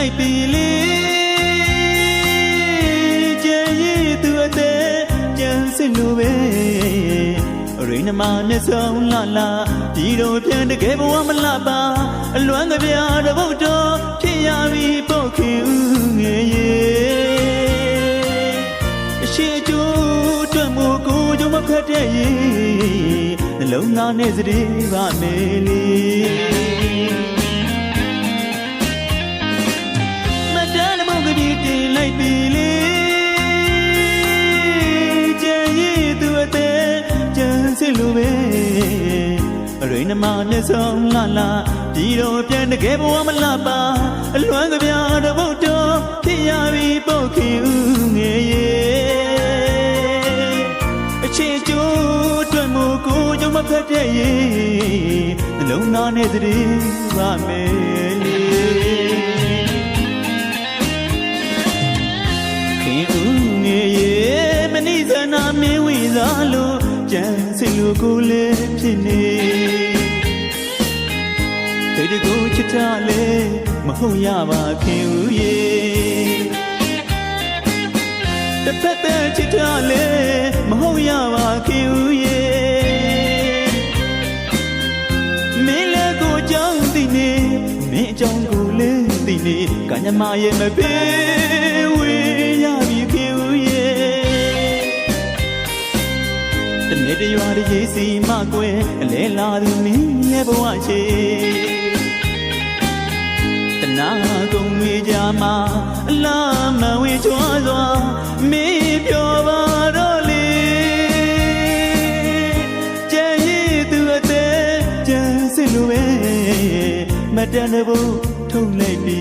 လိုက်ပြီလေကြံရည်သူအသေးကြံစစ်လို့ပဲရိနမနဲ့ဆုံးလာလာဒီတော့ပြန်တကယ်ဘဝမလှပါအလွမ်းကပြားတပုတ်တော်ဖြစ်ရပြီပုတ်ခင်ဦးငယ်ရဲ့အရှိအကျိုးအတွက်မို့ကိုကြုံမခတ်တဲ့ရေနှလုံးသားနဲ့စည်ပါမယ်လေမတန်းမုန်းကလေးတင်လိုက်ပြီလေကြံရည်သူအသေးကြံစစ်လို့ပဲရိနမနဲ့ဆုံးလာလာဒီတော့ပြန်တကယ်ဘဝမလှပါအလွမ်းကပြားတပုတ်တော်ဖြစ်ရပြီပုတ်ခင်ဦးငယ်ရဲ့အချစ်ကျိုးအတွက်မို့ကိုကြုံမဖက်တဲ့ရေနှလုံးသားနဲ့စည်ပါမယ်လေခင်ဦးငယ်ရဲ့မနိစနာမင်းဝိစားလို့ကြံစစ်လို့ကိုလည်းဖြစ်နေတိတ်တကူချစ်ထားလေမဟုတ်ရပါခင်ဦးရေတစ်ဖက်တည်းချစ်ထားလေမဟုတ်ရပါခင်ဦးရေမင်းလည်းကိုအကြောင်းသိနေမင်းအကြောင်းကိုလည်းသိနေကညမရဲ့မပြေဝေးရပြီခင်ဦးရေတနေ့တရွာတည်းစီမကွယ်အလဲလာသူမင်းရဲ့ဘဝရှိနာကုန်ဝေကြမှာအလားမဝေချွားစွာမေးပြောပါတော့လေကြံရည်သူအသေးကြံစစ်လိုပဲမတန်တဲ့ဘုံထုံလိုက်ပြီ